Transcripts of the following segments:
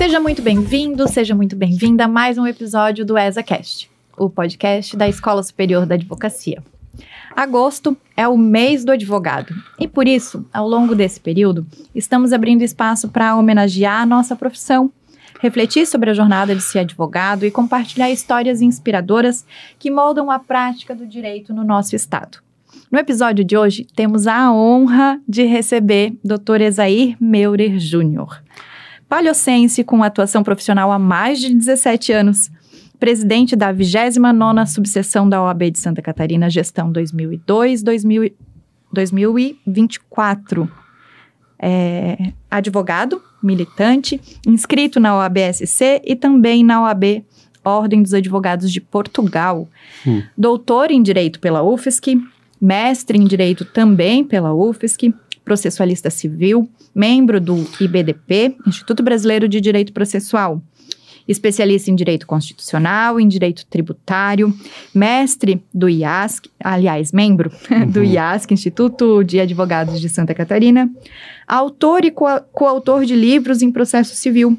Seja muito bem-vindo, seja muito bem-vinda a mais um episódio do ESAcast, o podcast da Escola Superior da Advocacia. Agosto é o mês do advogado e, por isso, ao longo desse período, estamos abrindo espaço para homenagear a nossa profissão, refletir sobre a jornada de ser advogado e compartilhar histórias inspiradoras que moldam a prática do direito no nosso estado. No episódio de hoje, temos a honra de receber Dr. Ezair Meurer Júnior, paliocense com atuação profissional há mais de 17 anos, presidente da 29ª subseção da OAB de Santa Catarina, gestão 2002-2024. Advogado, militante, inscrito na OAB-SC e também na OAB Ordem dos Advogados de Portugal. Doutor em Direito pela UFSC, mestre em Direito também pela UFSC, processualista civil, membro do IBDP, Instituto Brasileiro de Direito Processual, especialista em Direito Constitucional, em Direito Tributário, mestre do IASC, aliás, membro do IASC, Instituto de Advogados de Santa Catarina, autor e coautor de livros em processo civil,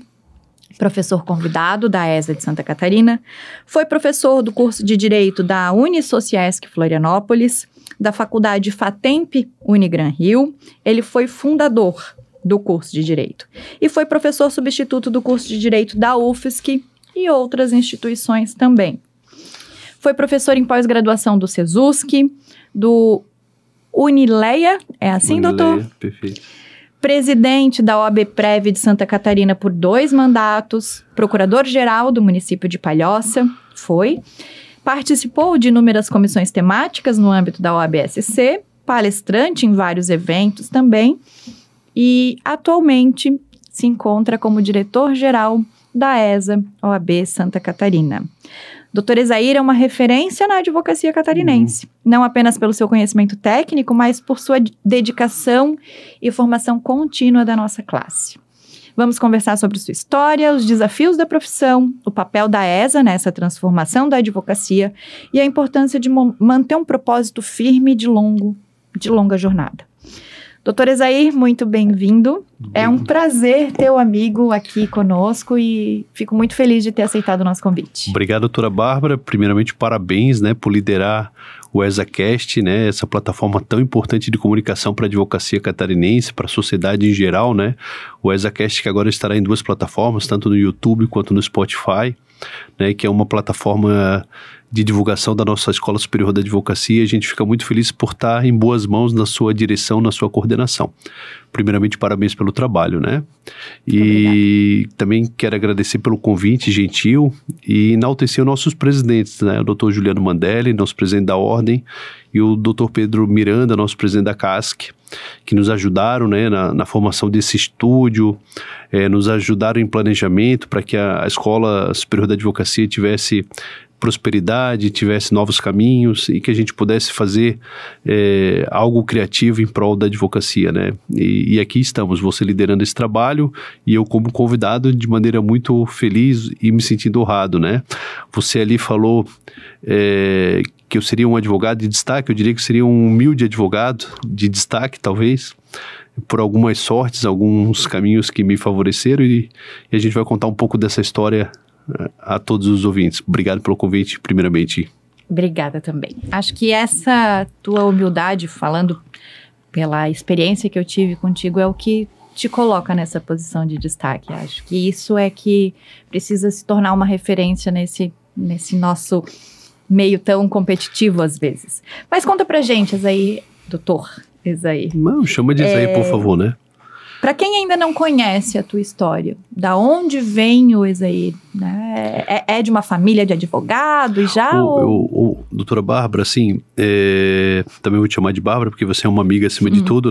professor convidado da ESA de Santa Catarina, foi professor do curso de Direito da Unisociesc Florianópolis, da Faculdade FATEMP Unigran Rio. Ele foi fundador do curso de Direito e foi professor substituto do curso de Direito da UFSC e outras instituições também. Foi professor em pós-graduação do SESUSC, do Unileia, é assim, Unileia, doutor? Perfeito. Presidente da OAB Prev de Santa Catarina por 2 mandatos, procurador-geral do município de Palhoça, participou de inúmeras comissões temáticas no âmbito da OAB-SC, palestrante em vários eventos também, e atualmente se encontra como diretor-geral da ESA OAB Santa Catarina. Dr. Ezair é uma referência na advocacia catarinense, não apenas pelo seu conhecimento técnico, mas por sua dedicação e formação contínua da nossa classe. Vamos conversar sobre sua história, os desafios da profissão, o papel da ESA nessa transformação da advocacia e a importância de manter um propósito firme de longa jornada. Doutor Ezair, muito bem-vindo. É um prazer ter o amigo aqui conosco e fico muito feliz de ter aceitado o nosso convite. Obrigado, doutora Bárbara. Primeiramente, parabéns, por liderar o ESAcast, essa plataforma tão importante de comunicação para a advocacia catarinense, para a sociedade em geral, O ESAcast que agora estará em 2 plataformas, tanto no YouTube quanto no Spotify, que é uma plataforma de divulgação da nossa Escola Superior da Advocacia. A gente fica muito feliz por estar em boas mãos na sua direção, na sua coordenação. Primeiramente, parabéns pelo trabalho, E também quero agradecer pelo convite gentil e enaltecer os nossos presidentes, o doutor Juliano Mandelli, nosso presidente da Ordem, e o doutor Pedro Miranda, nosso presidente da CASC, que nos ajudaram, na formação desse estúdio, nos ajudaram em planejamento para que a Escola Superior da Advocacia tivesse prosperidade, tivesse novos caminhos e que a gente pudesse fazer algo criativo em prol da advocacia, E aqui estamos, você liderando esse trabalho e eu como convidado de maneira muito feliz e me sentindo honrado, Você ali falou que eu seria um advogado de destaque, eu diria que eu seria um humilde advogado de destaque, talvez, por algumas sortes, alguns caminhos que me favoreceram e a gente vai contar um pouco dessa história a todos os ouvintes. Obrigado pelo convite, primeiramente. Obrigada também. Acho que essa tua humildade, falando pela experiência que eu tive contigo, é o que te coloca nessa posição de destaque. Acho que isso é que precisa se tornar uma referência nesse nosso meio tão competitivo às vezes. Mas conta pra gente, Ezair, doutor Ezair. Não, chama de Ezair, por favor, Para quem ainda não conhece a tua história, da onde vem o Ezair? É de uma família de advogados já? Doutora Bárbara, assim, também vou te chamar de Bárbara, porque você é uma amiga acima de tudo,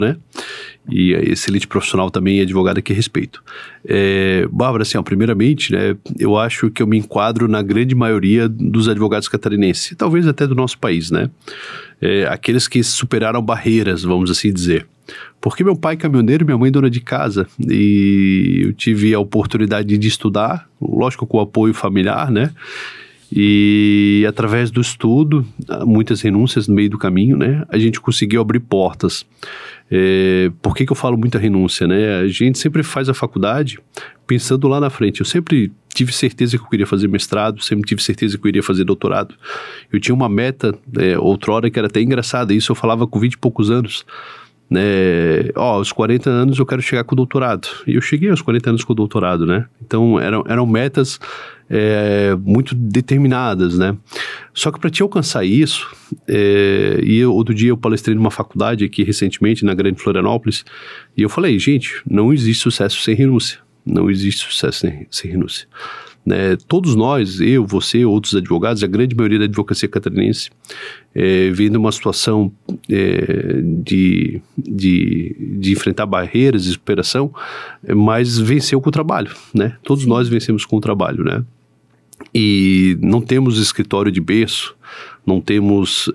E excelente profissional também e advogada que respeito. Bárbara, assim, primeiramente, eu acho que eu me enquadro na grande maioria dos advogados catarinenses, talvez até do nosso país, aqueles que superaram barreiras, vamos assim dizer. Porque meu pai é caminhoneiro e minha mãe dona de casa, e eu tive a oportunidade de estudar, lógico com o apoio familiar, E através do estudo, muitas renúncias no meio do caminho, a gente conseguiu abrir portas. Por que eu falo muita renúncia, A gente sempre faz a faculdade pensando lá na frente. Eu sempre tive certeza que eu queria fazer mestrado, sempre tive certeza que eu iria fazer doutorado. Eu tinha uma meta, outrora, que era até engraçada, isso eu falava com 20 e poucos anos, né? Aos 40 anos eu quero chegar com o doutorado. E eu cheguei aos 40 anos com o doutorado, né? Então eram metas muito determinadas, né? Só que para te alcançar isso, outro dia eu palestrei numa faculdade aqui recentemente, na Grande Florianópolis, e eu falei, gente, não existe sucesso sem renúncia. Não existe sucesso sem renúncia. Né? Todos nós, eu, você, outros advogados, a grande maioria da advocacia catarinense, vem de uma situação de enfrentar barreiras de superação, mas venceu com o trabalho, né? Todos nós vencemos com o trabalho, né? E não temos escritório de berço, não temos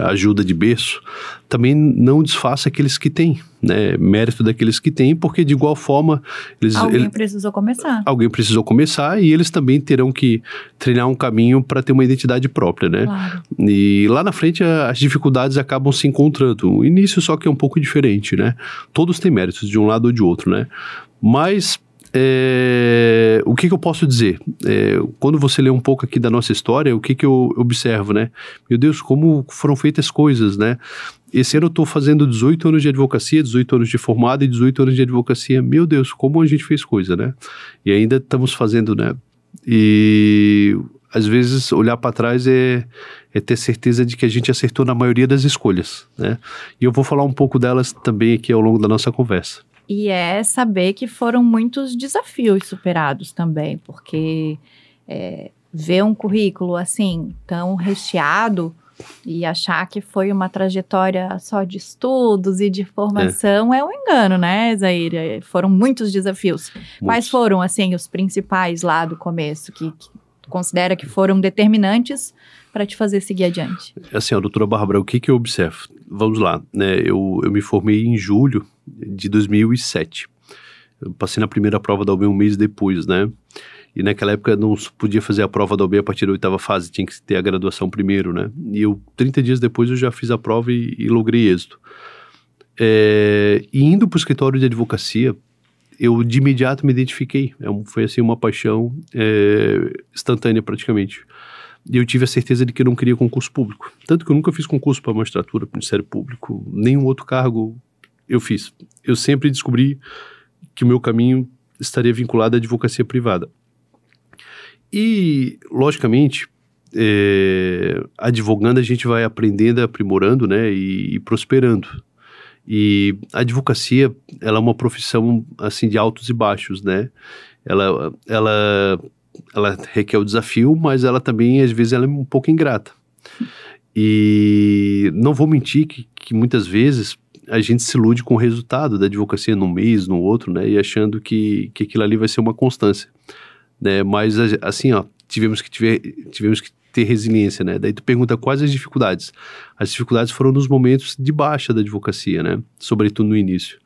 ajuda de berço, também não desfaça aqueles que têm, né? Mérito daqueles que têm, porque de igual forma... Alguém precisou começar. Alguém precisou começar e eles também terão que trilhar um caminho para ter uma identidade própria, né? Claro. E lá na frente as dificuldades acabam se encontrando. O início só que é um pouco diferente, né? Todos têm méritos de um lado ou de outro, né? Mas... o que eu posso dizer? Quando você lê um pouco aqui da nossa história, o que eu observo, né? Meu Deus, como foram feitas coisas, né? Esse ano eu estou fazendo 18 anos de advocacia, 18 anos de formado e 18 anos de advocacia. Meu Deus, como a gente fez coisa, né? E ainda estamos fazendo, né? E às vezes olhar para trás é ter certeza de que a gente acertou na maioria das escolhas, né? E eu vou falar um pouco delas também aqui ao longo da nossa conversa. E saber que foram muitos desafios superados também, porque ver um currículo assim, tão recheado e achar que foi uma trajetória só de estudos e de formação é um engano, né, Zaire? Foram muitos desafios. Quais foram, assim, os principais lá do começo que considera que foram determinantes para te fazer seguir adiante? Assim, doutora Bárbara, o que eu observo? Vamos lá, né? Eu me formei em julho de 2007. Eu passei na primeira prova da OAB um mês depois, né? E naquela época não podia fazer a prova da OAB a partir da 8ª fase, tinha que ter a graduação primeiro, né? E 30 dias depois eu já fiz a prova e logrei êxito. E indo para o escritório de advocacia, eu de imediato me identifiquei. Foi assim uma paixão instantânea praticamente. E eu tive a certeza de que eu não queria concurso público. Tanto que eu nunca fiz concurso para magistratura, para o Ministério Público, nenhum outro cargo eu fiz. Eu sempre descobri que o meu caminho estaria vinculado à advocacia privada. E, logicamente, advogando a gente vai aprendendo, aprimorando, né, e prosperando. E a advocacia, ela é uma profissão, assim, de altos e baixos, né? Ela requer o desafio, mas ela também, às vezes, ela é um pouco ingrata. E não vou mentir que muitas vezes a gente se ilude com o resultado da advocacia num mês, no outro, né? E achando que aquilo ali vai ser uma constância, né? Mas, assim, tivemos que ter resiliência, né? Daí tu pergunta quais as dificuldades. As dificuldades foram nos momentos de baixa da advocacia, né? Sobretudo no início.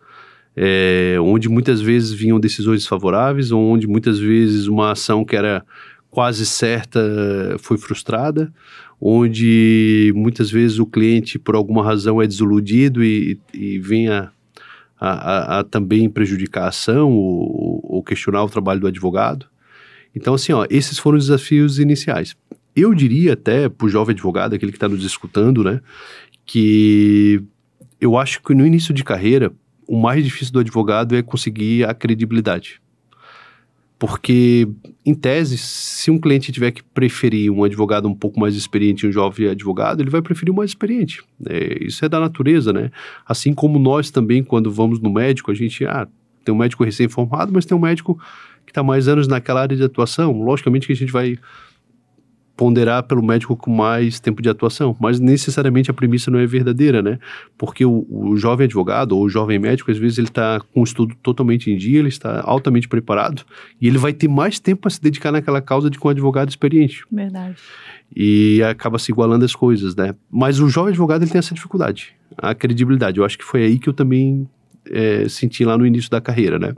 Onde muitas vezes vinham decisões desfavoráveis, onde muitas vezes uma ação que era quase certa foi frustrada, onde muitas vezes o cliente por alguma razão é desiludido e vem a também prejudicar a ação ou questionar o trabalho do advogado. Então, assim, esses foram os desafios iniciais. Eu diria até para o jovem advogado, aquele que está nos escutando, né, que eu acho que no início de carreira o mais difícil do advogado é conseguir a credibilidade. Porque, em tese, se um cliente tiver que preferir um advogado um pouco mais experiente e um jovem advogado, ele vai preferir o mais experiente. Isso é da natureza, né? Assim como nós também, quando vamos no médico, a gente tem um médico recém-formado, mas tem um médico que está mais anos naquela área de atuação. Logicamente que a gente vai ponderar pelo médico com mais tempo de atuação, mas necessariamente a premissa não é verdadeira, né? Porque o jovem advogado ou o jovem médico, às vezes ele está com o estudo totalmente em dia, ele está altamente preparado e ele vai ter mais tempo para se dedicar naquela causa do que um advogado experiente. Verdade. E acaba se igualando as coisas, né? Mas o jovem advogado, ele tem essa dificuldade, a credibilidade. Eu acho que foi aí que eu também senti lá no início da carreira, né?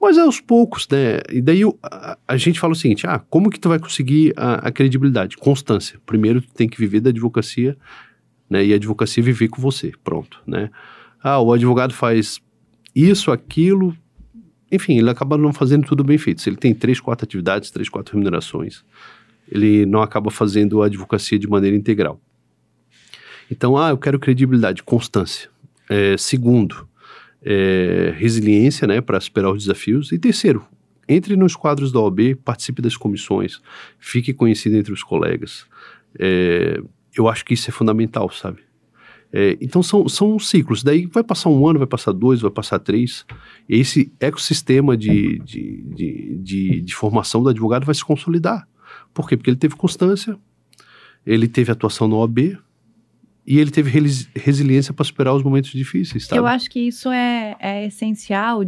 Mas aos poucos, né? E daí a gente fala o seguinte, como que tu vai conseguir a credibilidade? Constância. Primeiro tu tem que viver da advocacia, né? E a advocacia viver com você, pronto, né? O advogado faz isso, aquilo, enfim, ele acaba não fazendo tudo bem feito. Se ele tem 3, 4 atividades, 3, 4 remunerações, ele não acaba fazendo a advocacia de maneira integral. Então, eu quero credibilidade, constância. Segundo, resiliência, né, para superar os desafios. E terceiro, entre nos quadros da OAB, participe das comissões, fique conhecido entre os colegas. Eu acho que isso é fundamental, sabe? Então são ciclos, daí vai passar 1 ano, vai passar 2, vai passar 3, e esse ecossistema de formação do advogado vai se consolidar. Por quê? Porque ele teve constância, ele teve atuação na OAB, e ele teve resiliência para superar os momentos difíceis, sabe? Eu acho que isso é essencial,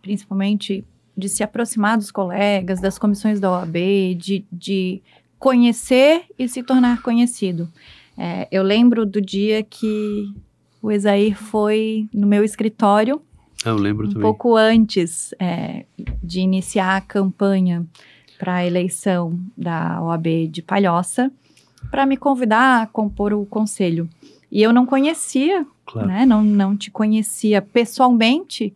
principalmente de se aproximar dos colegas, das comissões da OAB, de conhecer e se tornar conhecido. Eu lembro do dia que o Ezair foi no meu escritório, eu lembro também. Pouco antes de iniciar a campanha para a eleição da OAB de Palhoça, para me convidar a compor o conselho. E eu não conhecia, claro, né? Não te conhecia pessoalmente,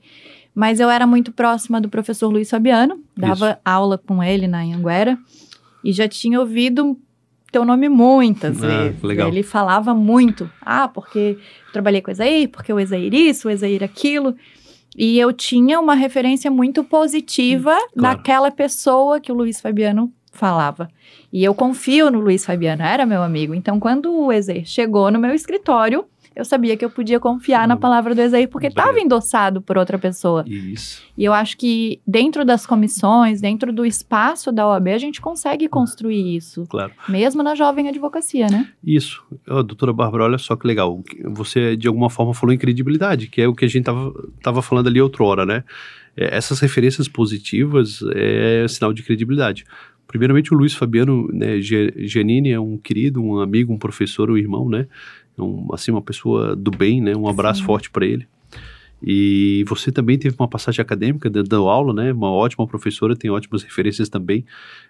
mas eu era muito próxima do professor Luiz Fabiano, dava aula com ele na Anhanguera, e já tinha ouvido teu nome muitas vezes. Legal. Ele falava muito, porque eu trabalhei com o Ezair, porque o Ezair isso, o Ezair aquilo, e eu tinha uma referência muito positiva naquela pessoa que o Luiz Fabiano falava. E eu confio no Luiz Fabiano, era meu amigo. Então, quando o Ezair chegou no meu escritório, eu sabia que eu podia confiar na palavra do Ezair, porque estava endossado por outra pessoa. Isso. E eu acho que dentro das comissões, dentro do espaço da OAB, a gente consegue construir isso. Claro. Mesmo na jovem advocacia, né? Isso. Doutora Bárbara, olha só que legal. Você, de alguma forma, falou em credibilidade, que é o que a gente estava falando ali outrora, né? Essas referências positivas é sinal de credibilidade. Primeiramente, o Luiz Fabiano, né, Giannini é um querido, um amigo, um professor, um irmão, né? Assim, uma pessoa do bem, né? Um abraço forte para ele. E você também teve uma passagem acadêmica dando aula, né? Uma ótima professora, tem ótimas referências também.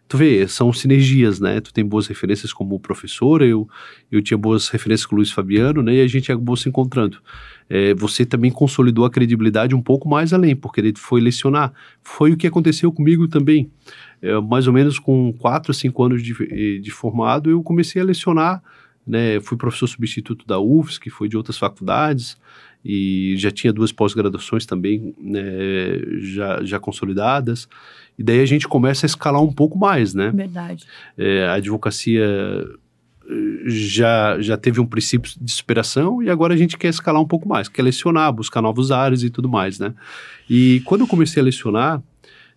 Tu vê, são sinergias, né? Tu tem boas referências como professora, eu tinha boas referências com o Luiz Fabiano, né? E a gente acabou se encontrando. Você também consolidou a credibilidade um pouco mais além, porque ele foi lecionar. Foi o que aconteceu comigo também. Mais ou menos com 4, 5 anos de formado, eu comecei a lecionar, né? Fui professor substituto da UFSC, fui de outras faculdades, e já tinha 2 pós-graduações também, né, já consolidadas, e daí a gente começa a escalar um pouco mais, né? Verdade. A advocacia já teve um princípio de superação, e agora a gente quer escalar um pouco mais, quer lecionar, buscar novos áreas e tudo mais, né? E quando eu comecei a lecionar,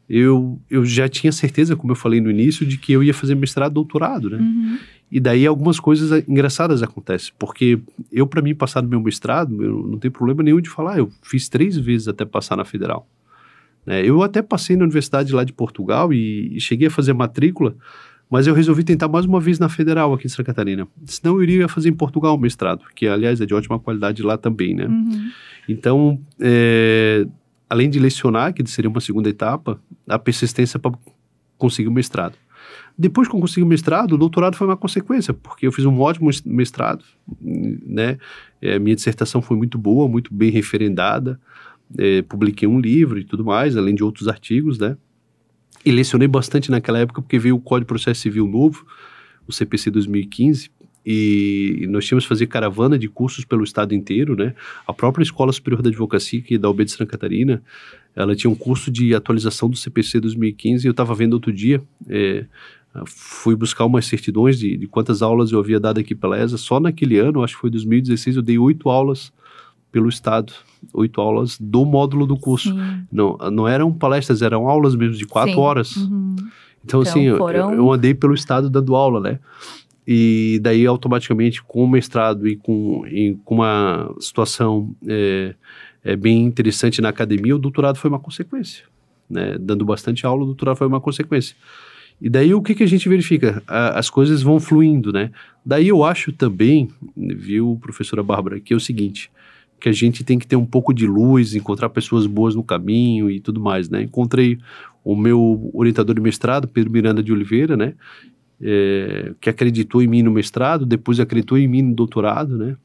eu já tinha certeza, como eu falei no início, de que eu ia fazer mestrado, doutorado, né? Uhum. E daí algumas coisas engraçadas acontecem, porque para mim passar no meu mestrado, eu não tenho problema nenhum de falar, eu fiz 3 vezes até passar na Federal. Eu até passei na universidade lá de Portugal e cheguei a fazer matrícula, mas eu resolvi tentar mais uma vez na Federal aqui em Santa Catarina. Senão eu iria fazer em Portugal o mestrado, que aliás é de ótima qualidade lá também, né? Uhum. Então, além de lecionar, que seria uma segunda etapa, a persistência para conseguir o mestrado. Depois que eu consegui o mestrado, o doutorado foi uma consequência, porque eu fiz um ótimo mestrado, né? Minha dissertação foi muito boa, muito bem referendada, publiquei um livro e tudo mais, além de outros artigos, né? E lecionei bastante naquela época, porque veio o Código de Processo Civil novo, o CPC 2015, e nós tínhamos que fazer caravana de cursos pelo estado inteiro, né? A própria Escola Superior da Advocacia, que é da UB de Santa Catarina, ela tinha um curso de atualização do CPC 2015, e eu estava vendo outro dia, fui buscar umas certidões de quantas aulas eu havia dado aqui pela ESA. Só naquele ano, acho que foi 2016, eu dei 8 aulas pelo estado, 8 aulas do módulo do curso. Não eram palestras, eram aulas mesmo de 4 horas. Uhum. Então assim, eu andei pelo estado dando aula, né? E daí automaticamente com o mestrado e com uma situação bem interessante na academia, o doutorado foi uma consequência, né? Dando bastante aula, o doutorado foi uma consequência. E daí o que a gente verifica? As coisas vão fluindo, né? Daí eu acho também, viu, professora Bárbara, que é o seguinte, que a gente tem que ter um pouco de luz, encontrar pessoas boas no caminho e tudo mais, né? Encontrei o meu orientador de mestrado, Pedro Miranda de Oliveira, né? Que acreditou em mim no mestrado, depois acreditou em mim no doutorado, né?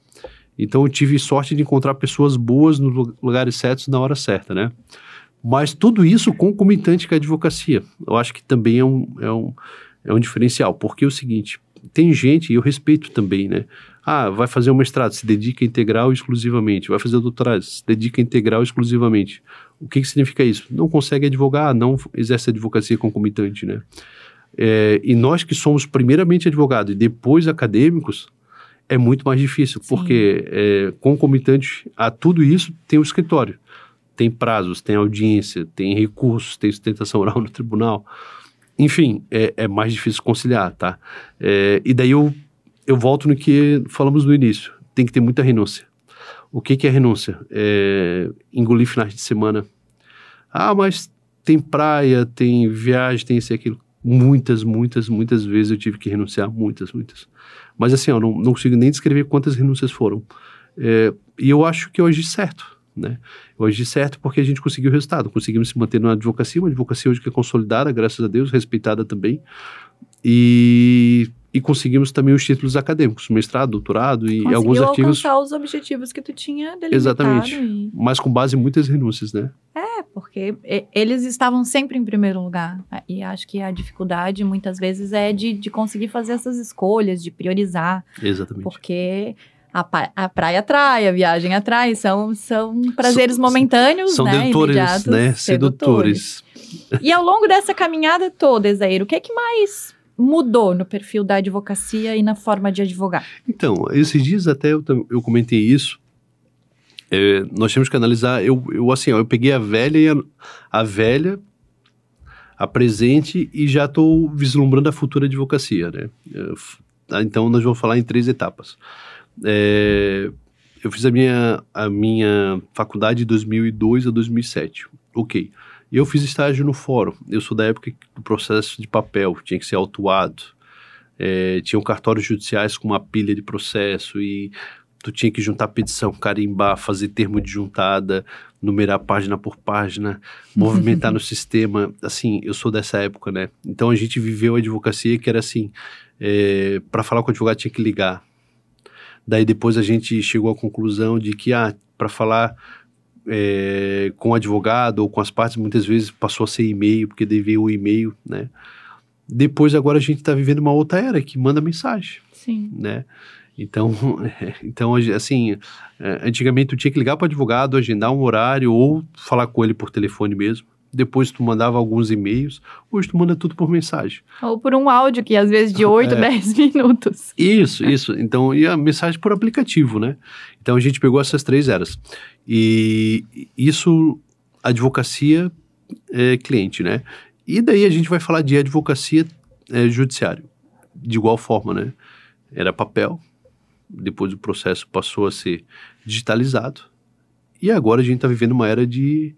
Então eu tive sorte de encontrar pessoas boas nos lugares certos na hora certa, né? Mas tudo isso concomitante com a advocacia. Eu acho que também é um diferencial, porque é o seguinte, tem gente, e eu respeito também, né? Vai fazer um mestrado, se dedica integral exclusivamente. Vai fazer doutorado, se dedica integral exclusivamente. O que significa isso? Não consegue advogar, não exerce advocacia concomitante, né? E nós que somos primeiramente advogados e depois acadêmicos, é muito mais difícil, porque concomitante a tudo isso tem o escritório. Tem prazos, tem audiência, tem recursos, tem sustentação oral no tribunal. Enfim, é mais difícil conciliar, tá? E daí eu volto no que falamos no início. Tem que ter muita renúncia. O que é renúncia? Engolir finais de semana. Mas tem praia, tem viagem, tem isso e aquilo. Muitas vezes eu tive que renunciar, muitas. Mas assim, eu não consigo nem descrever quantas renúncias foram. E eu acho que eu agi certo, né? Eu agi certo porque a gente conseguiu o resultado. Conseguimos se manter na advocacia, uma advocacia hoje que é consolidada, graças a Deus, respeitada também. E conseguimos também os títulos acadêmicos, mestrado, doutorado e alguns artigos. Conseguiu alcançar os objetivos que tu tinha delimitado. Exatamente, mas com base em muitas renúncias, né? Porque eles estavam sempre em primeiro lugar. E acho que a dificuldade, muitas vezes, é de conseguir fazer essas escolhas, de priorizar. Exatamente. Porque a praia atrai, a viagem atrai, são prazeres momentâneos, são né? Sedutores, imediatos, né? Sedutores. E ao longo dessa caminhada toda, Ezair, o que é que mais mudou no perfil da advocacia e na forma de advogar? Então, esses dias até eu comentei isso. Nós temos que analisar, eu peguei a velha, a presente e já estou vislumbrando a futura advocacia, né? Então, nós vamos falar em 3 etapas. Eu fiz a minha faculdade de 2002 a 2007, ok. E eu fiz estágio no fórum, eu sou da época do processo de papel, tinha que ser autuado, tinham cartórios judiciais com uma pilha de processo e tu tinha que juntar petição, carimbar, fazer termo de juntada, numerar página por página, movimentar no sistema. Assim, eu sou dessa época, né? Então a gente viveu a advocacia que era assim, para falar com o advogado tinha que ligar. Daí depois a gente chegou à conclusão de que, para falar com o advogado ou com as partes, muitas vezes passou a ser e-mail, porque daí veio o e-mail, né? Depois agora a gente está vivendo uma outra era que manda mensagem. Sim. Né? Então, assim, antigamente tu tinha que ligar para o advogado, agendar um horário ou falar com ele por telefone mesmo. Depois tu mandava alguns e-mails, hoje tu manda tudo por mensagem. Ou por um áudio que às vezes de 8, 10 minutos. Isso. Então, e a mensagem por aplicativo, né? Então a gente pegou essas 3 eras. E isso, advocacia cliente, né? E daí a gente vai falar de advocacia judiciário, de igual forma, né? Era papel. Depois o processo passou a ser digitalizado e agora a gente está vivendo uma era de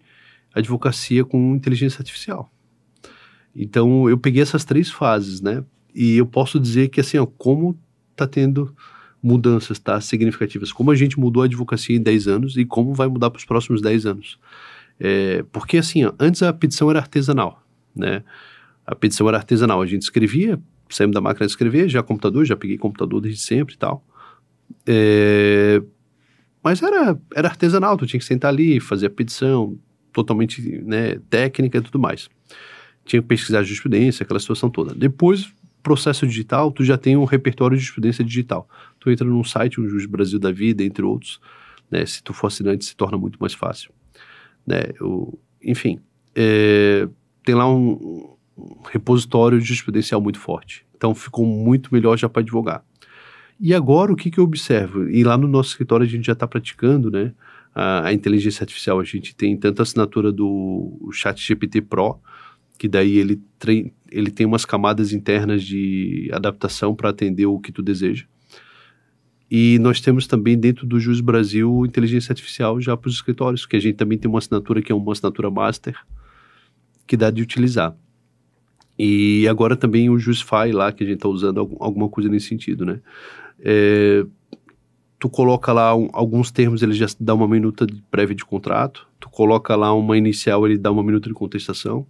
advocacia com inteligência artificial. Então eu peguei essas 3 fases, né? E eu posso dizer que assim, como está tendo mudanças, tá, significativas, como a gente mudou a advocacia em 10 anos e como vai mudar para os próximos 10 anos. Porque assim, antes a petição era artesanal, né? A petição era artesanal, a gente escrevia, saímos da máquina de escrever, já peguei computador desde sempre e tal. Mas era artesanal, tu tinha que sentar ali, fazer a petição, totalmente, né, técnica e tudo mais. Tinha que pesquisar jurisprudência, aquela situação toda. Depois, processo digital, tu já tem um repertório de jurisprudência digital. Tu entra num site, um Juiz Brasil da Vida, entre outros, né, se tu for assinante, se torna muito mais fácil. Né, enfim, tem lá um repositório jurisprudencial muito forte. Então, ficou muito melhor já para advogar. E agora, o que eu observo? E lá no nosso escritório a gente já está praticando, né, a inteligência artificial. A gente tem tanto a assinatura do ChatGPT Pro, que daí ele tem umas camadas internas de adaptação para atender o que tu deseja. E nós temos também dentro do Juiz Brasil inteligência artificial já para os escritórios, que a gente também tem uma assinatura que é uma assinatura master, que dá de utilizar. E agora também o JuizFi lá, que a gente está usando alguma coisa nesse sentido, né? Tu coloca lá alguns termos, ele já dá uma minuta prévia de contrato, tu coloca lá uma inicial, ele dá uma minuta de contestação,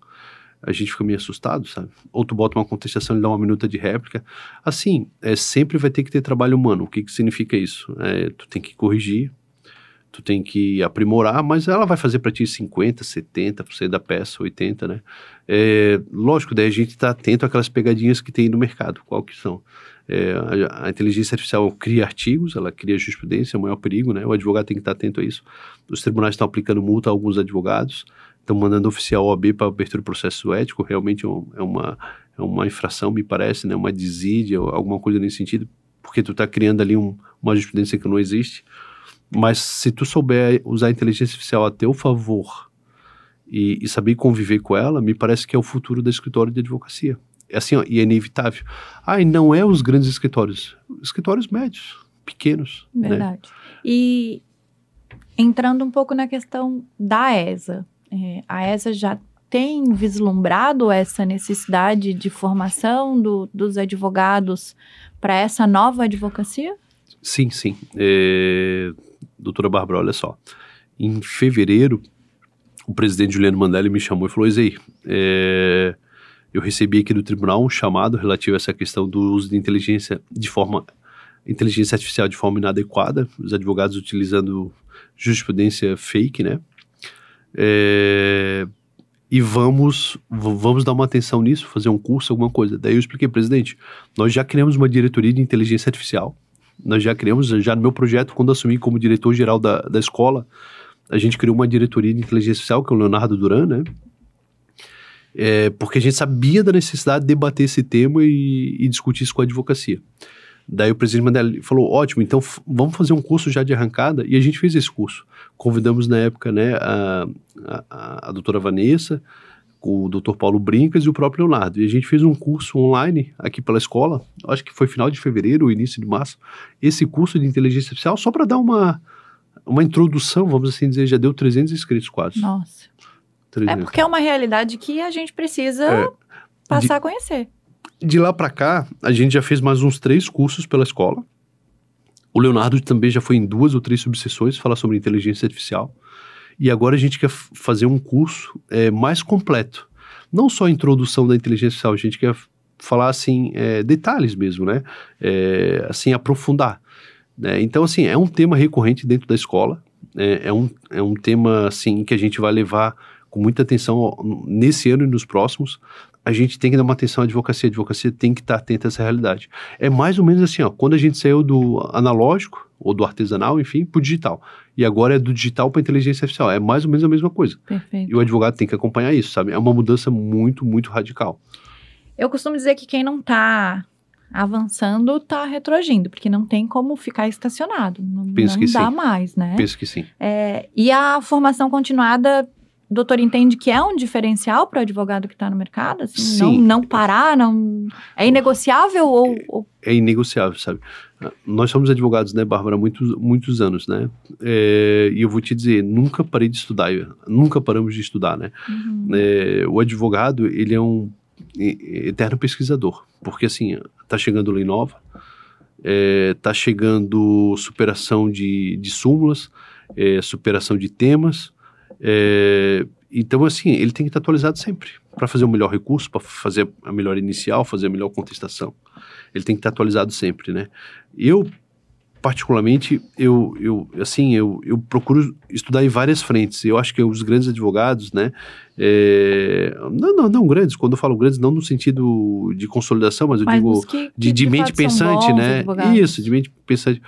a gente fica meio assustado, sabe? Ou tu bota uma contestação, ele dá uma minuta de réplica. Assim, sempre vai ter que ter trabalho humano. O que significa isso? Tu tem que corrigir, tu tem que aprimorar, mas ela vai fazer para ti 50%, 70% da peça, 80%, né? Lógico, daí a gente está atento àquelas pegadinhas que tem no mercado, qual que são. A inteligência artificial cria artigos, ela cria jurisprudência, é o maior perigo, né? O advogado tem que estar atento a isso. Os tribunais estão aplicando multa a alguns advogados, estão mandando oficial OAB para abertura do processo ético, realmente é uma infração, me parece, né? Uma desídia, alguma coisa nesse sentido, porque tu está criando ali uma jurisprudência que não existe. Mas se tu souber usar a inteligência artificial a teu favor e saber conviver com ela, me parece que é o futuro do escritório de advocacia. É assim, ó, e é inevitável. E não é os grandes escritórios médios, pequenos. Verdade. Né? E entrando um pouco na questão da ESA, a ESA já tem vislumbrado essa necessidade de formação dos advogados para essa nova advocacia? Sim. Doutora Bárbara, olha só. Em fevereiro, o presidente Juliano Mandelli me chamou e falou: Izzy, eu recebi aqui do tribunal um chamado relativo a essa questão do uso de inteligência artificial de forma inadequada, os advogados utilizando jurisprudência fake, né? E vamos dar uma atenção nisso, fazer um curso, alguma coisa. Daí eu expliquei, presidente, nós já criamos uma diretoria de inteligência artificial, nós já criamos, no meu projeto, quando assumi como diretor-geral da escola, a gente criou uma diretoria de inteligência artificial, que é o Leonardo Duran, né? Porque a gente sabia da necessidade de debater esse tema e discutir isso com a advocacia. Daí o presidente Mandelli falou: ótimo, então vamos fazer um curso já de arrancada, e a gente fez esse curso. Convidamos na época, né, a doutora Vanessa, o doutor Paulo Brincas e o próprio Leonardo, e a gente fez um curso online aqui pela escola, acho que foi final de fevereiro ou início de março, esse curso de inteligência artificial, só para dar uma introdução, vamos assim dizer, já deu 300 inscritos quase. Nossa. 300. Porque é uma realidade que a gente precisa passar a conhecer. De lá para cá, a gente já fez mais uns 3 cursos pela escola. O Leonardo também já foi em 2 ou 3 subseções falar sobre inteligência artificial. E agora a gente quer fazer um curso mais completo. Não só a introdução da inteligência artificial, a gente quer falar, assim, detalhes mesmo, né? Assim, aprofundar. Né? Então, assim, é um tema recorrente dentro da escola. É um tema, assim, que a gente vai levar com muita atenção nesse ano e nos próximos. A gente tem que dar uma atenção à advocacia. A advocacia tem que estar atenta a essa realidade. É mais ou menos assim, ó, quando a gente saiu do analógico, ou do artesanal, enfim, para o digital. E agora é do digital para a inteligência artificial. É mais ou menos a mesma coisa. Perfeito. E o advogado tem que acompanhar isso, sabe? É uma mudança muito, muito radical. Eu costumo dizer que quem não está avançando está retroagindo, porque não tem como ficar estacionado. Não dá mais, né? Penso que sim. E a formação continuada, o doutor entende que é um diferencial para o advogado que está no mercado? Assim, sim. Não parar, é inegociável ou... É inegociável, sabe? Nós somos advogados, né, Bárbara, há muitos anos, né? E eu vou te dizer, nunca parei de estudar, nunca paramos de estudar, né? Uhum. O advogado, ele é um eterno pesquisador, porque assim, tá chegando lei nova, tá chegando superação de súmulas, superação de temas, então assim, ele tem que estar atualizado sempre, para fazer o melhor recurso, para fazer a melhor inicial, fazer a melhor contestação, ele tem que estar atualizado sempre, né? Eu, particularmente, eu procuro estudar em várias frentes. Eu acho que os grandes advogados, né, não grandes, quando eu falo grandes, não no sentido de consolidação, mas eu digo de mente pensante, né? Advogados. Isso, de mente pensante.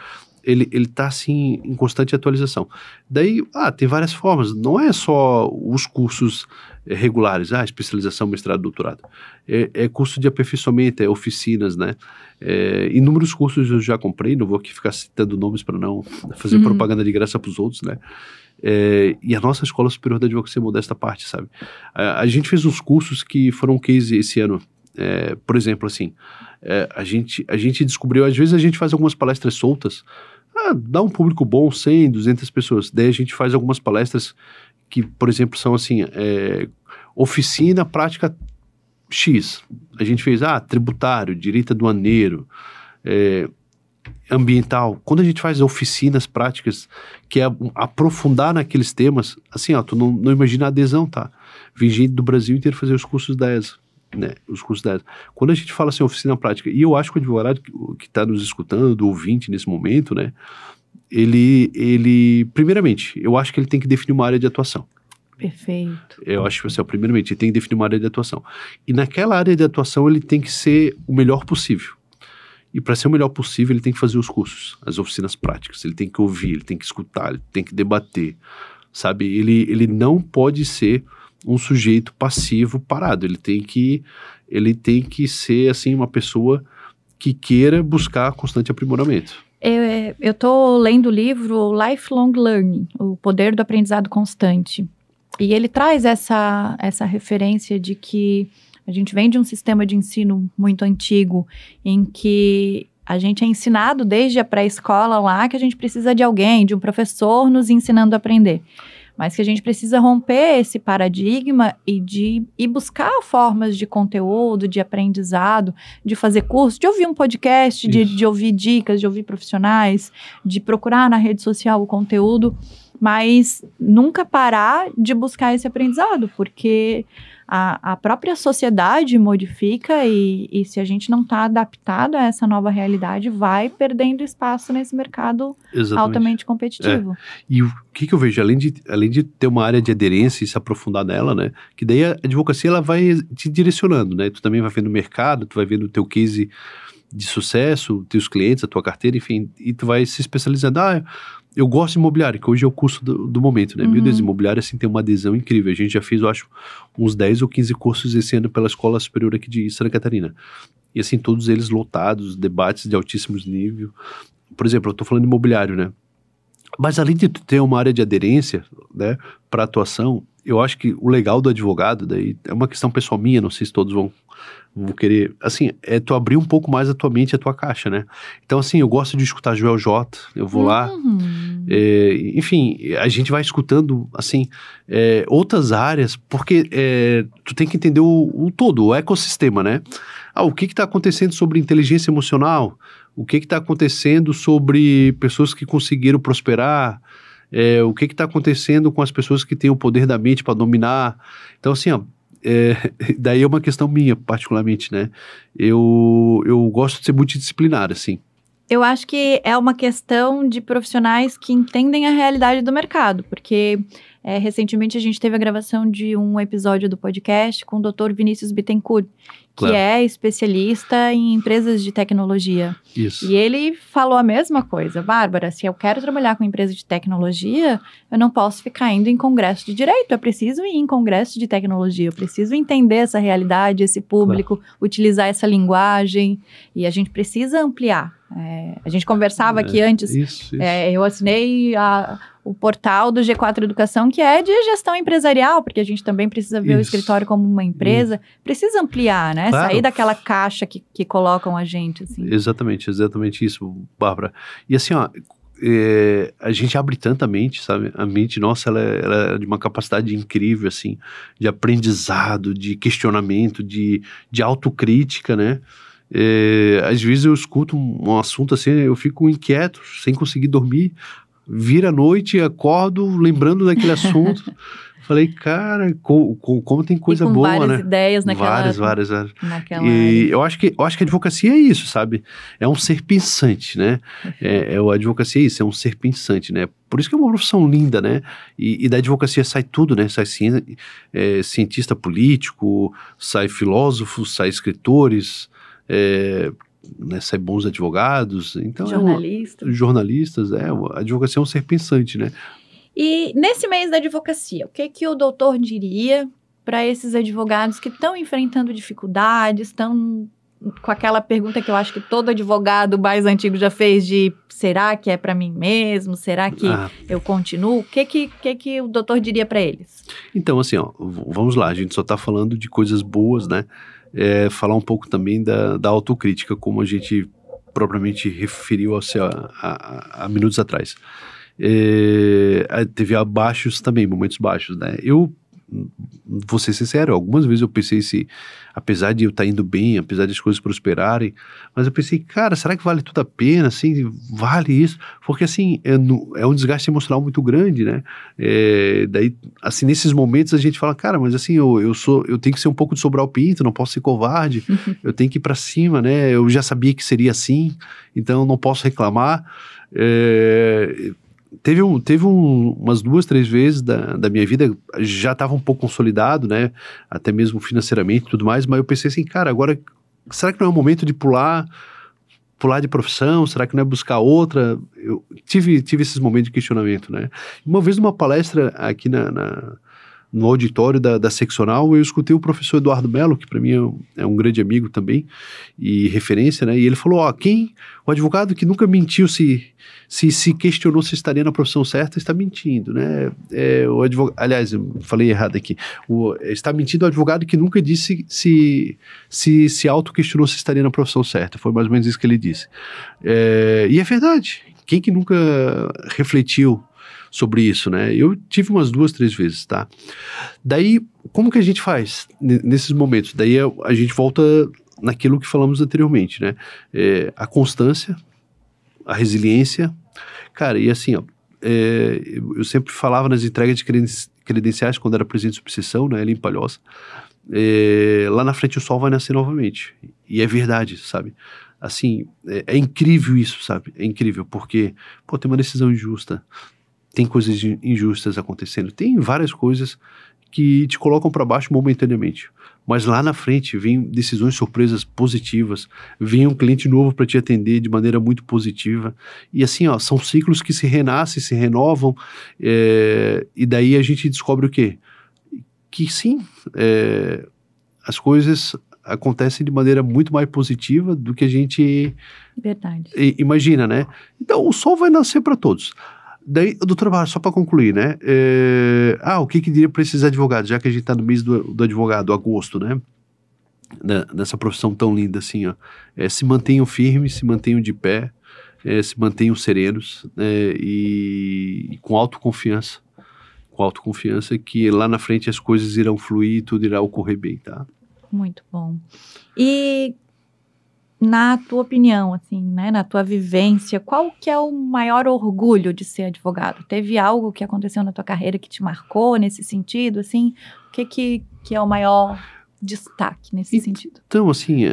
Ele está, assim, em constante atualização. Daí, tem várias formas. Não é só os cursos regulares, especialização, mestrado, doutorado. É curso de aperfeiçoamento, oficinas, né? Inúmeros cursos eu já comprei, não vou aqui ficar citando nomes para não fazer propaganda de graça para os outros, né? E a nossa Escola Superior da Advocacia modesta parte, sabe? A gente fez uns cursos que foram case esse ano. Por exemplo, assim, a gente descobriu, às vezes a gente faz algumas palestras soltas, dá um público bom, 100, 200 pessoas. Daí a gente faz algumas palestras que, por exemplo, são assim, oficina prática X. A gente fez, tributário, direito aduaneiro, ambiental. Quando a gente faz oficinas práticas, que é aprofundar naqueles temas, assim, tu não imagina a adesão, tá? Vem gente do Brasil inteiro fazer os cursos da ESA. Né, os cursos da ESA. Quando a gente fala assim, oficina prática, e eu acho que o advogado que está nos escutando, o ouvinte nesse momento, né, primeiramente, eu acho que ele tem que definir uma área de atuação. Perfeito. Eu acho que, assim, primeiramente, ele tem que definir uma área de atuação. E naquela área de atuação, ele tem que ser o melhor possível. E para ser o melhor possível, ele tem que fazer os cursos, as oficinas práticas. Ele tem que ouvir, ele tem que escutar, ele tem que debater, sabe? Ele não pode ser um sujeito passivo parado. Ele tem que ser, assim, uma pessoa que queira buscar constante aprimoramento. Eu estou lendo o livro Lifelong Learning, O Poder do Aprendizado Constante. E ele traz essa referência de que a gente vem de um sistema de ensino muito antigo, em que a gente é ensinado desde a pré-escola lá que a gente precisa de alguém, de um professor nos ensinando a aprender. Mas que a gente precisa romper esse paradigma e buscar formas de conteúdo, de aprendizado, de fazer curso, de ouvir um podcast, de ouvir dicas, de ouvir profissionais, de procurar na rede social o conteúdo, mas nunca parar de buscar esse aprendizado, porque a própria sociedade modifica e se a gente não está adaptado a essa nova realidade, vai perdendo espaço nesse mercado altamente competitivo. E o que eu vejo, além de ter uma área de aderência e se aprofundar nela, né, que daí a advocacia ela vai te direcionando, né, tu também vai vendo o mercado, tu vai vendo o teu case de sucesso, teus clientes, a tua carteira, enfim, e tu vai se especializando. Eu gosto de imobiliário, que hoje é o curso do momento, né? Meu Deus, imobiliário, assim, tem uma adesão incrível. A gente já fez, eu acho, uns 10 ou 15 cursos esse ano pela Escola Superior aqui de Santa Catarina. E, assim, todos eles lotados, debates de altíssimos níveis. Por exemplo, eu tô falando de imobiliário, né? Mas além de ter uma área de aderência, né, para atuação, eu acho que o legal do advogado, daí é uma questão pessoal minha, não sei se todos vão querer, assim, é tu abrir um pouco mais a tua mente, a tua caixa, né? Então, assim, eu gosto de escutar Joel J, eu vou lá, enfim, a gente vai escutando, assim, outras áreas, porque tu tem que entender o todo, o ecossistema, né? O que está acontecendo sobre inteligência emocional? O que está acontecendo sobre pessoas que conseguiram prosperar? O que está acontecendo com as pessoas que têm o poder da mente para dominar? Então, assim, daí é uma questão minha, particularmente, né? Eu gosto de ser multidisciplinar, assim. Eu acho que é uma questão de profissionais que entendem a realidade do mercado, porque recentemente a gente teve a gravação de um episódio do podcast com o Dr. Vinícius Bittencourt, que é especialista em empresas de tecnologia. Isso. E ele falou a mesma coisa. Bárbara, se eu quero trabalhar com empresa de tecnologia, eu não posso ficar indo em congresso de direito, eu preciso ir em congresso de tecnologia, eu preciso entender essa realidade, esse público, utilizar essa linguagem, e a gente precisa ampliar. A gente conversava aqui antes, isso. Eu assinei o portal do G4 Educação, que é de gestão empresarial, porque a gente também precisa ver o escritório como uma empresa, precisa ampliar, né? Claro. Sair daquela caixa que colocam a gente, assim. Exatamente isso, Bárbara. E assim, a gente abre tanta mente, sabe? A mente, nossa, ela é de uma capacidade incrível, assim, de aprendizado, de questionamento, de autocrítica, né? Às vezes eu escuto um assunto assim, eu fico inquieto, sem conseguir dormir, vira a noite, acordo lembrando daquele assunto. Falei, cara, como tem coisa boa, né? Várias ideias naquela Várias. Naquela e área. eu acho que a advocacia é isso, sabe? É um ser pensante, né? A advocacia é isso, é um ser pensante, né? Por isso que é uma profissão linda, né? E da advocacia sai tudo, né? Sai cientista político, sai filósofo, sai escritores, né, sai bons advogados, então jornalistas, a advocacia é um ser pensante, né? E nesse mês da advocacia, o que o doutor diria para esses advogados que estão enfrentando dificuldades, estão com aquela pergunta que eu acho que todo advogado mais antigo já fez de será que é para mim mesmo? Será que eu continuo? O que o doutor diria para eles? Então, assim, vamos lá, a gente só está falando de coisas boas, né? Falar um pouco também da autocrítica, como a gente propriamente referiu há minutos atrás. Teve momentos baixos, né? Eu vou ser sincero, algumas vezes eu pensei se, apesar de eu estar indo bem, apesar das coisas prosperarem, mas eu pensei, cara, será que vale tudo a pena, assim, vale isso? Porque, assim, é um desgaste emocional muito grande, né? Daí, assim, nesses momentos a gente fala, cara, mas assim, eu tenho que ser um pouco de Sobrar o Pinto, não posso ser covarde, eu tenho que ir pra cima, né? Eu já sabia que seria assim, então não posso reclamar. Teve umas 2, 3 vezes da minha vida, já estava um pouco consolidado, né, até mesmo financeiramente e tudo mais, mas eu pensei assim, cara, agora, será que não é o momento de pular de profissão? Será que não é buscar outra? Eu tive esses momentos de questionamento, né. Uma vez numa palestra aqui no auditório da seccional, eu escutei o professor Eduardo Melo, que para mim é um grande amigo também, e referência, né, e ele falou, o advogado que nunca mentiu se questionou se estaria na profissão certa, está mentindo, né, aliás, eu falei errado aqui, está mentindo o advogado que nunca disse se auto-questionou se estaria na profissão certa, foi mais ou menos isso que ele disse, e é verdade, quem que nunca refletiu sobre isso, né? Eu tive umas 2, 3 vezes, tá? Daí, como que a gente faz nesses momentos? Daí a gente volta naquilo que falamos anteriormente, né? A constância, a resiliência. Cara, e assim, ó, eu sempre falava nas entregas de credenciais, quando era presidente de subseção, né? Ali em Palhoça. Lá na frente o sol vai nascer novamente. E é verdade, sabe? Assim, é incrível isso, sabe? É incrível, porque, tem uma decisão injusta, tem coisas injustas acontecendo, tem várias coisas que te colocam para baixo momentaneamente, mas lá na frente vem decisões surpresas positivas, vem um cliente novo para te atender de maneira muito positiva, e assim, ó, são ciclos que se renascem, se renovam, e daí a gente descobre o quê? Que sim, as coisas acontecem de maneira muito mais positiva do que a gente imagina, né? Então o sol vai nascer para todos. Daí, doutor Barra, só para concluir, né? O que diria para esses advogados, já que a gente está no mês do advogado, agosto, né? Nessa profissão tão linda assim, ó. Se mantenham firmes, se mantenham de pé, se mantenham serenos, e com autoconfiança. Com autoconfiança que lá na frente as coisas irão fluir e tudo irá ocorrer bem, tá? Muito bom. E na tua opinião, assim, né, na tua vivência, qual que é o maior orgulho de ser advogado? Teve algo que aconteceu na tua carreira que te marcou nesse sentido, assim? O que é o maior destaque nesse sentido? Então, assim,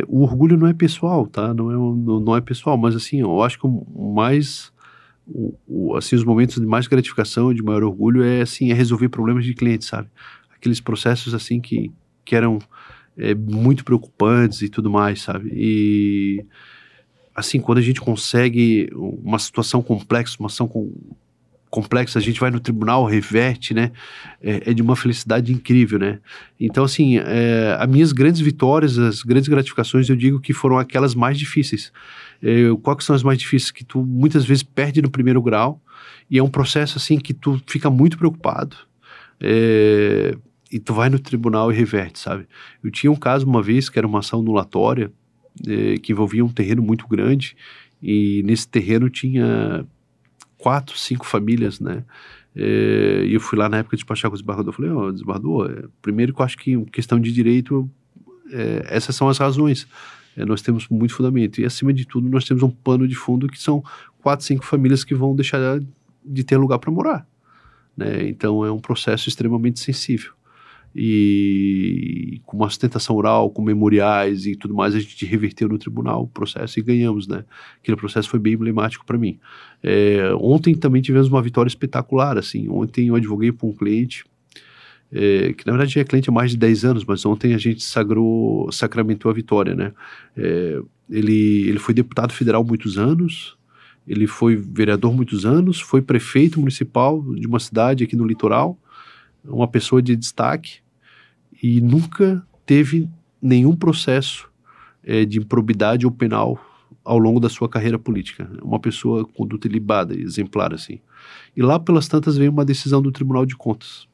o orgulho não é pessoal, tá? Não é pessoal, mas assim, eu acho que o mais, assim, os momentos de mais gratificação e de maior orgulho é resolver problemas de clientes, sabe? Aqueles processos, assim, que eram muito preocupantes e tudo mais, sabe? E assim, quando a gente consegue uma situação complexa, uma ação complexa, a gente vai no tribunal, reverte, né? É de uma felicidade incrível, né? Então, assim, as minhas grandes vitórias, as grandes gratificações, eu digo que foram aquelas mais difíceis. Quais que são as mais difíceis? Que tu muitas vezes perde no primeiro grau, e é um processo, assim, que tu fica muito preocupado. E tu vai no tribunal e reverte, sabe? Eu tinha um caso uma vez que era uma ação anulatória, que envolvia um terreno muito grande, e nesse terreno tinha 4, 5 famílias, né? E eu fui lá na época despachar com o desembargador, falei, desembargador, primeiro que eu acho que em questão de direito, essas são as razões, nós temos muito fundamento, e acima de tudo nós temos um pano de fundo que são 4, 5 famílias que vão deixar de ter lugar para morar, né? Então é um processo extremamente sensível. E com uma sustentação oral, com memoriais e tudo mais, a gente reverteu no tribunal o processo e ganhamos, né? Aquele processo foi bem emblemático para mim. Ontem também tivemos uma vitória espetacular, assim. Ontem eu advoguei para um cliente, que na verdade já é cliente há mais de 10 anos, mas ontem a gente sacramentou a vitória, né? Ele foi deputado federal muitos anos, ele foi vereador muitos anos, foi prefeito municipal de uma cidade aqui no litoral, uma pessoa de destaque, e nunca teve nenhum processo de improbidade ou penal ao longo da sua carreira política. Uma pessoa com conduta ilibada, exemplar, assim. E lá pelas tantas veio uma decisão do Tribunal de Contas,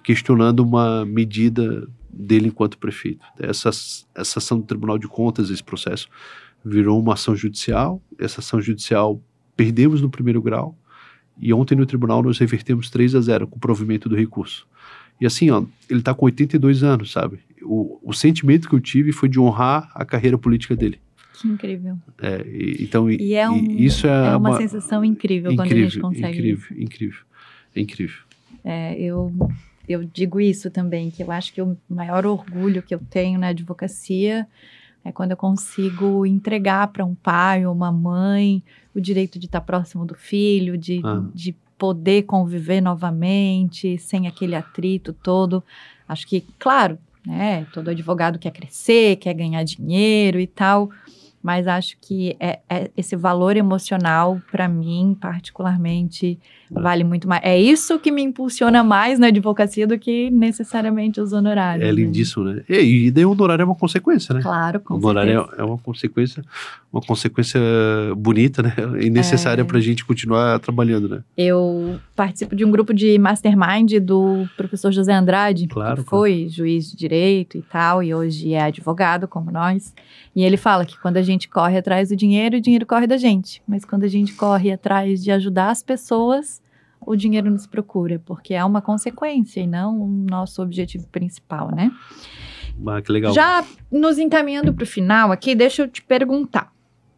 questionando uma medida dele enquanto prefeito. Essa ação do Tribunal de Contas, esse processo, virou uma ação judicial. Essa ação judicial perdemos no primeiro grau, E ontem no tribunal nós revertemos 3-0 com o provimento do recurso. E assim, ó, ele está com 82 anos, sabe? O sentimento que eu tive foi de honrar a carreira política dele. Que incrível. Isso é uma sensação incrível quando a gente consegue incrível. Eu digo isso também, que eu acho que o maior orgulho que eu tenho na advocacia é quando eu consigo entregar para um pai ou uma mãe o direito de estar próximo do filho, de poder conviver novamente, sem aquele atrito todo. Acho que, claro, né, todo advogado quer crescer, quer ganhar dinheiro e tal, mas acho que esse valor emocional, para mim, particularmente, vale muito mais. É isso que me impulsiona mais na advocacia do que necessariamente os honorários. É lindíssimo, né? E daí o honorário é uma consequência, né? Claro, com certeza. O honorário é uma consequência bonita, né? E necessária para a gente continuar trabalhando, né? Eu participo de um grupo de mastermind do professor José Andrade, que foi juiz de direito e tal, e hoje é advogado, como nós. E ele fala que quando a gente corre atrás do dinheiro, o dinheiro corre da gente. Mas quando a gente corre atrás de ajudar as pessoas, o dinheiro nos procura, porque é uma consequência e não o nosso objetivo principal, né? Que legal. Já nos encaminhando para o final aqui, deixa eu te perguntar.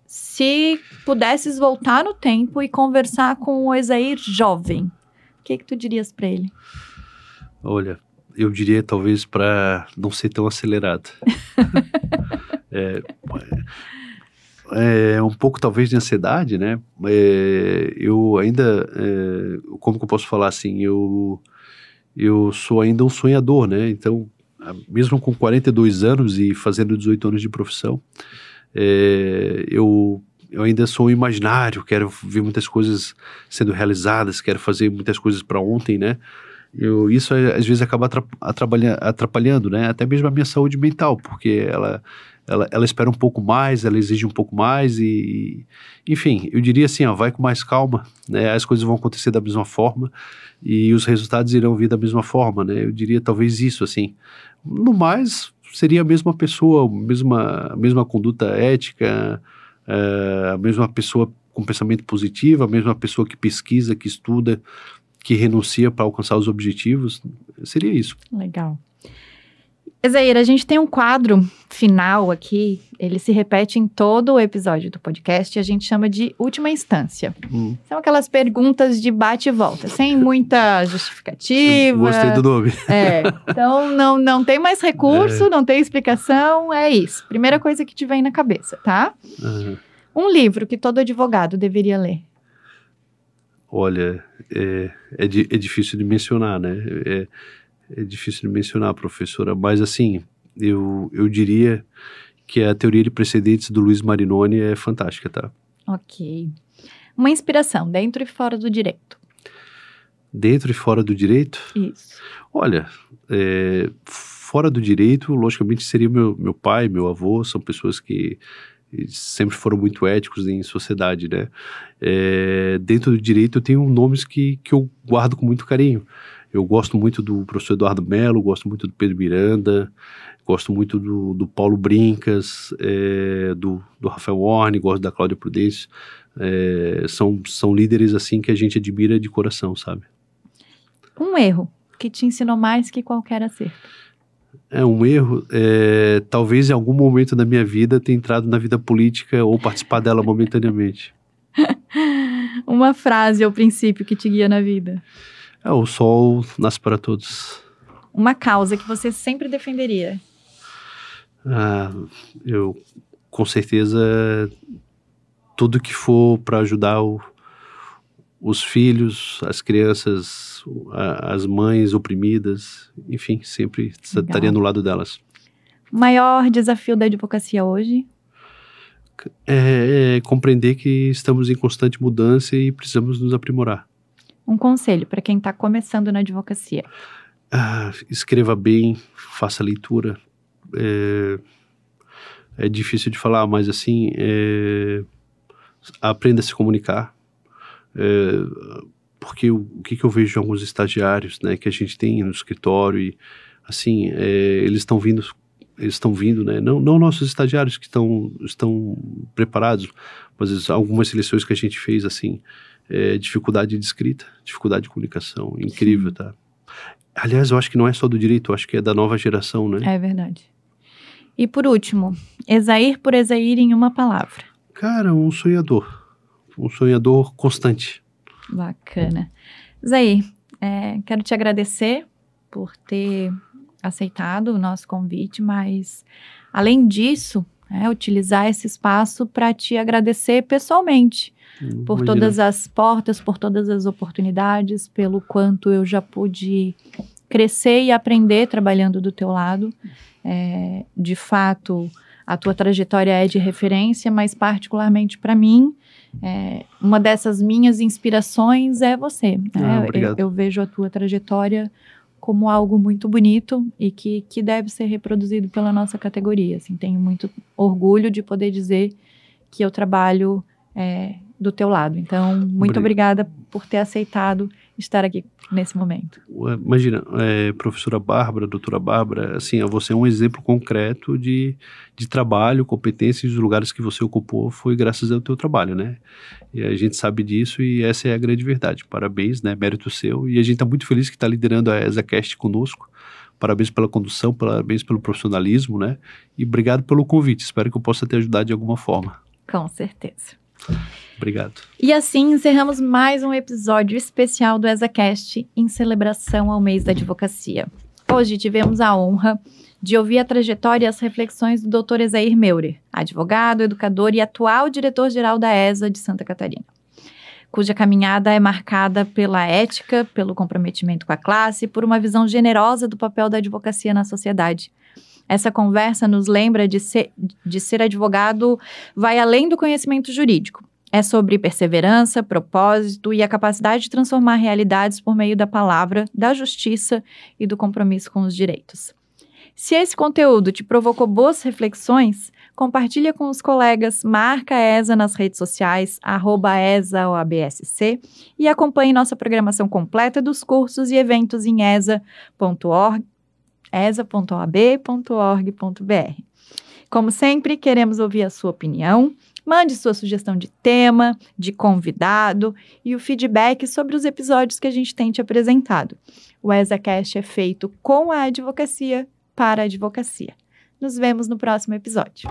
Se pudesses voltar no tempo e conversar com o Ezair jovem, o que tu dirias para ele? Olha, eu diria talvez para não ser tão acelerado. Um pouco talvez de ansiedade, né? Eu ainda, como que eu posso falar assim, eu sou ainda um sonhador, né? Então, mesmo com 42 anos e fazendo 18 anos de profissão, eu ainda sou um imaginário, quero ver muitas coisas sendo realizadas, quero fazer muitas coisas para ontem, né? Isso às vezes acaba atrapalhando, né? Até mesmo a minha saúde mental, porque ela espera um pouco mais, ela exige um pouco mais e enfim, eu diria assim, vai com mais calma, né? As coisas vão acontecer da mesma forma e os resultados irão vir da mesma forma, né? Eu diria talvez isso, assim. No mais, seria a mesma pessoa, a mesma conduta ética, a mesma pessoa com pensamento positivo, a mesma pessoa que pesquisa, que estuda, que renuncia para alcançar os objetivos. Seria isso. Legal. Ezair, a gente tem um quadro final aqui, ele se repete em todo o episódio do podcast e a gente chama de última instância. São aquelas perguntas de bate e volta, sem muita justificativa. Gostei do nome. Então não tem mais recurso, não tem explicação, é isso. Primeira coisa que te vem na cabeça, tá? Um livro que todo advogado deveria ler. Olha, é difícil de mencionar, né? É difícil de mencionar, professora, mas assim, eu diria que a teoria de precedentes do Luiz Marinoni é fantástica, tá? Ok. Uma inspiração, dentro e fora do direito. Dentro e fora do direito? Isso. Olha, fora do direito, logicamente, seria meu pai, meu avô, são pessoas que sempre foram muito éticos em sociedade, né? Dentro do direito eu tenho nomes que eu guardo com muito carinho. Eu gosto muito do professor Eduardo Mello, gosto muito do Pedro Miranda, gosto muito do Paulo Brincas, do Rafael Warne, gosto da Cláudia Prudêncio. São líderes assim que a gente admira de coração, sabe? Um erro que te ensinou mais que qualquer acerto. Um erro, talvez em algum momento da minha vida ter entrado na vida política ou participar dela momentaneamente. Uma frase ou princípio que te guia na vida. O sol nasce para todos. Uma causa que você sempre defenderia. Eu, com certeza, tudo que for para ajudar os filhos, as crianças, as mães oprimidas, enfim, sempre estaria no lado delas. O maior desafio da advocacia hoje? É compreender que estamos em constante mudança e precisamos nos aprimorar. Um conselho para quem está começando na advocacia. Escreva bem, faça leitura. É difícil de falar, mas assim, aprenda a se comunicar. Porque o que eu vejo de alguns estagiários, né, que a gente tem no escritório, e assim, eles estão vindo, né, não nossos estagiários que estão preparados, mas algumas seleções que a gente fez, assim, dificuldade de escrita, dificuldade de comunicação, incrível, tá? Aliás, eu acho que não é só do direito, eu acho que é da nova geração, né? É verdade. E por último, Ezair por Ezair em uma palavra. Cara, um sonhador constante. Bacana. Ezair, quero te agradecer por ter aceitado o nosso convite, mas além disso, utilizar esse espaço para te agradecer pessoalmente por todas as portas, por todas as oportunidades, pelo quanto eu já pude crescer e aprender trabalhando do teu lado. De fato, a tua trajetória é de referência, mas particularmente para mim, uma dessas minhas inspirações é você. Eu vejo a tua trajetória como algo muito bonito e que deve ser reproduzido pela nossa categoria. Assim, tenho muito orgulho de poder dizer que eu trabalho do teu lado. Então, muito obrigada por ter aceitado estar aqui nesse momento. Imagina, professora Bárbara, doutora Bárbara, assim, você é um exemplo concreto de trabalho, competência, e os lugares que você ocupou foi graças ao teu trabalho, né? E a gente sabe disso e essa é a grande verdade. Parabéns, né? Mérito seu. E a gente está muito feliz que está liderando a ESACast conosco. Parabéns pela condução, parabéns pelo profissionalismo, né? E obrigado pelo convite. Espero que eu possa te ajudar de alguma forma. Com certeza. Obrigado. E assim encerramos mais um episódio especial do ESACast em celebração ao mês da advocacia. Hoje tivemos a honra de ouvir a trajetória e as reflexões do Dr. Ezair Meurer, advogado, educador e atual diretor-geral da ESA de Santa Catarina, cuja caminhada é marcada pela ética, pelo comprometimento com a classe e por uma visão generosa do papel da advocacia na sociedade. Essa conversa nos lembra de ser advogado vai além do conhecimento jurídico. É sobre perseverança, propósito e a capacidade de transformar realidades por meio da palavra, da justiça e do compromisso com os direitos. Se esse conteúdo te provocou boas reflexões, compartilha com os colegas, marca a ESA nas redes sociais, @ESAOABSC, e acompanhe nossa programação completa dos cursos e eventos em esa.oab.org.br. Como sempre, queremos ouvir a sua opinião. Mande sua sugestão de tema, de convidado e o feedback sobre os episódios que a gente tem te apresentado. O ESACast é feito com a advocacia para a advocacia. Nos vemos no próximo episódio.